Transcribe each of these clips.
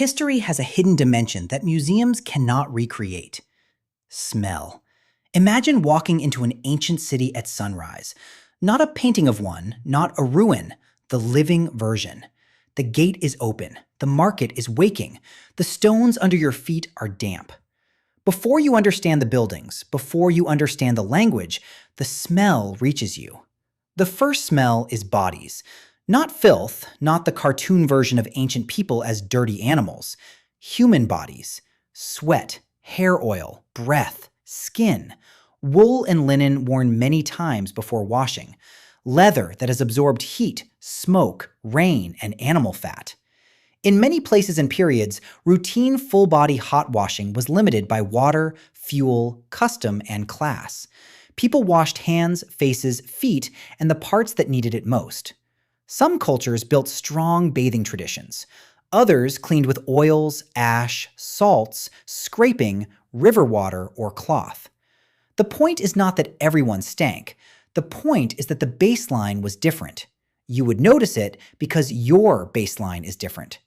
history has a hidden dimension that museums cannot recreate. Smell. Imagine walking into an ancient city at sunrise. Not a painting of one, not a ruin, the living version. The gate is open. The market is waking. The stones under your feet are damp. Before you understand the buildings, before you understand the language, the smell reaches you. The first smell is bodies. Not filth, not the cartoon version of ancient people as dirty animals. Human bodies. Sweat, hair oil, breath, skin. Wool and linen worn many times before washing. Leather that has absorbed heat, smoke, rain, and animal fat. In many places and periods, routine full-body hot washing was limited by water, fuel, custom, and class. People washed hands, faces, feet, and the parts that needed it most. Some cultures built strong bathing traditions. Others cleaned with oils, ash, salts, scraping, river water, or cloth. The point is not that everyone stank. The point is that the baseline was different. You would notice it because your baseline is different.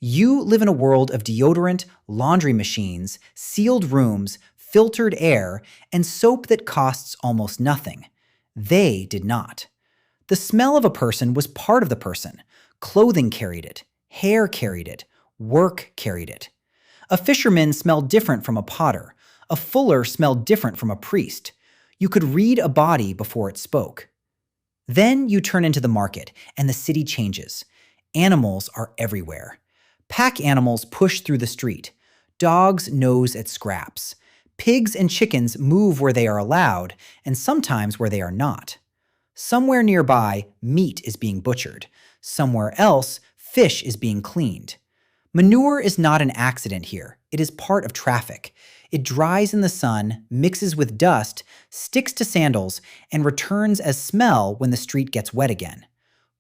You live in a world of deodorant, laundry machines, sealed rooms, filtered air, and soap that costs almost nothing. They did not. The smell of a person was part of the person. Clothing carried it. Hair carried it. Work carried it. A fisherman smelled different from a potter. A fuller smelled different from a priest. You could read a body before it spoke. Then you turn into the market, and the city changes. Animals are everywhere. Pack animals push through the street. Dogs nose at scraps. Pigs and chickens move where they are allowed, and sometimes where they are not. Somewhere nearby, meat is being butchered. Somewhere else, fish is being cleaned. Manure is not an accident here. It is part of traffic. It dries in the sun, mixes with dust, sticks to sandals, and returns as smell when the street gets wet again.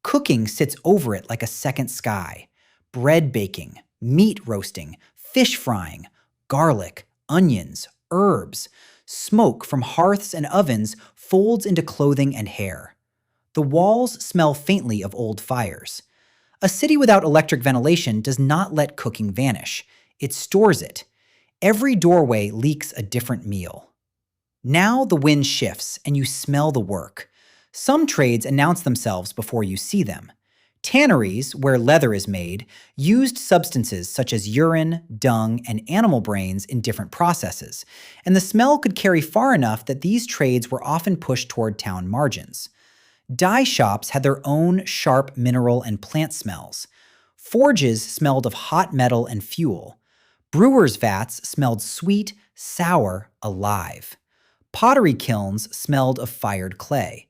Cooking sits over it like a second sky. Bread baking, meat roasting, fish frying, garlic, onions, herbs. Smoke from hearths and ovens folds into clothing and hair. The walls smell faintly of old fires. A city without electric ventilation does not let cooking vanish. It stores it. Every doorway leaks a different meal. Now the wind shifts and you smell the work. Some trades announce themselves before you see them. Tanneries, where leather is made, used substances such as urine, dung, and animal brains in different processes, and the smell could carry far enough that these trades were often pushed toward town margins. Dye shops had their own sharp mineral and plant smells. Forges smelled of hot metal and fuel. Brewers' vats smelled sweet, sour, alive. Pottery kilns smelled of fired clay.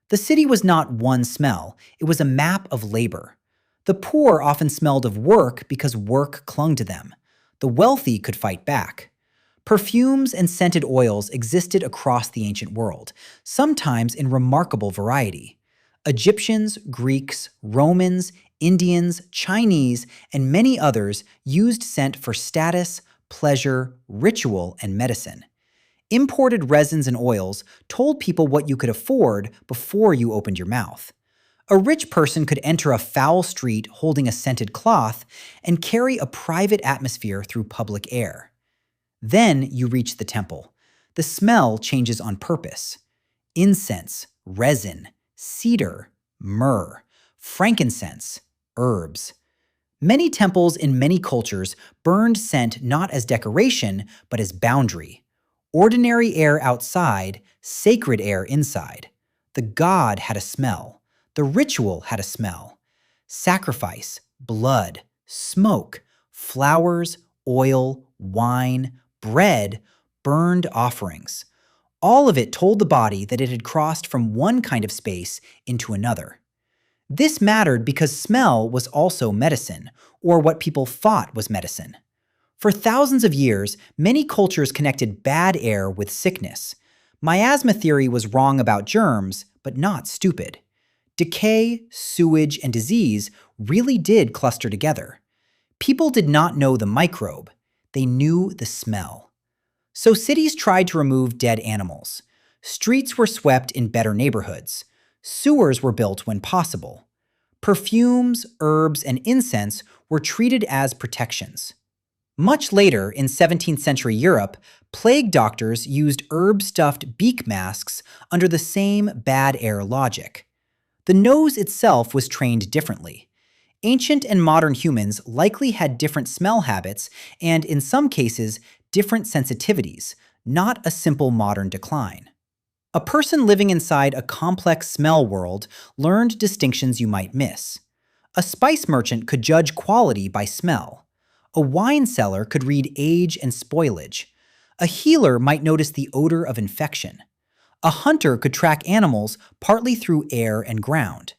The city was not one smell, it was a map of labor. The poor often smelled of work because work clung to them. The wealthy could fight back. Perfumes and scented oils existed across the ancient world, sometimes in remarkable variety. Egyptians, Greeks, Romans, Indians, Chinese, and many others used scent for status, pleasure, ritual, and medicine. Imported resins and oils told people what you could afford before you opened your mouth. A rich person could enter a foul street holding a scented cloth and carry a private atmosphere through public air. Then you reach the temple. The smell changes on purpose. Incense, resin, cedar, myrrh, frankincense, herbs. Many temples in many cultures burned scent not as decoration, but as boundary. Ordinary air outside, sacred air inside. The god had a smell. The ritual had a smell. Sacrifice, blood, smoke, flowers, oil, wine, bread, burned offerings. All of it told the body that it had crossed from one kind of space into another. This mattered because smell was also medicine, or what people thought was medicine. For thousands of years, many cultures connected bad air with sickness. Miasma theory was wrong about germs, but not stupid. Decay, sewage, and disease really did cluster together. People did not know the microbe. They knew the smell. So cities tried to remove dead animals. Streets were swept in better neighborhoods. Sewers were built when possible. Perfumes, herbs, and incense were treated as protections. Much later, in 17th century Europe, plague doctors used herb-stuffed beak masks under the same bad air logic. The nose itself was trained differently. Ancient and modern humans likely had different smell habits and, in some cases, different sensitivities, not a simple modern decline. A person living inside a complex smell world learned distinctions you might miss. A spice merchant could judge quality by smell. A wine cellar could read age and spoilage. A healer might notice the odor of infection. A hunter could track animals partly through air and ground.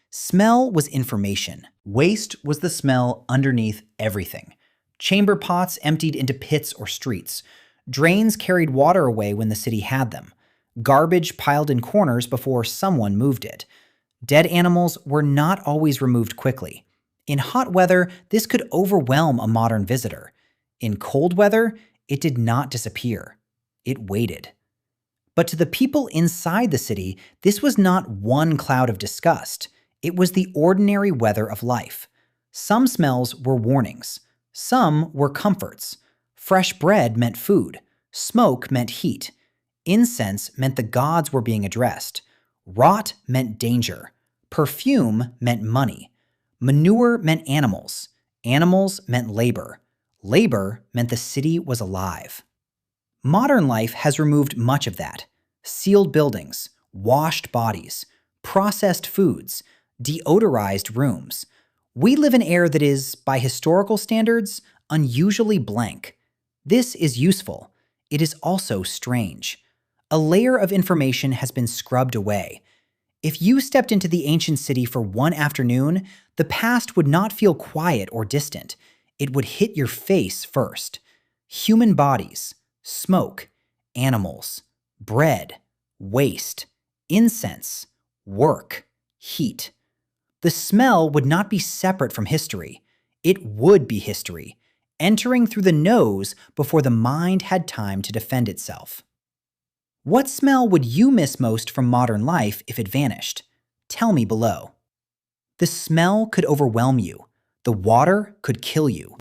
Smell was information. Waste was the smell underneath everything. Chamber pots emptied into pits or streets. Drains carried water away when the city had them. Garbage piled in corners before someone moved it. Dead animals were not always removed quickly. In hot weather, this could overwhelm a modern visitor. In cold weather, it did not disappear. It waited. But to the people inside the city, this was not one cloud of disgust. It was the ordinary weather of life. Some smells were warnings. Some were comforts. Fresh bread meant food. Smoke meant heat. Incense meant the gods were being addressed. Rot meant danger. Perfume meant money. Manure meant animals. Animals meant labor. Labor meant the city was alive. Modern life has removed much of that. Sealed buildings, washed bodies, processed foods, deodorized rooms. We live in air that is, by historical standards, unusually blank. This is useful. It is also strange. A layer of information has been scrubbed away. If you stepped into the ancient city for one afternoon, the past would not feel quiet or distant. It would hit your face first. Human bodies, smoke, animals, bread, waste, incense, work, heat. The smell would not be separate from history. It would be history, entering through the nose before the mind had time to defend itself. What smell would you miss most from modern life if it vanished? Tell me below. The smell could overwhelm you. The water could kill you.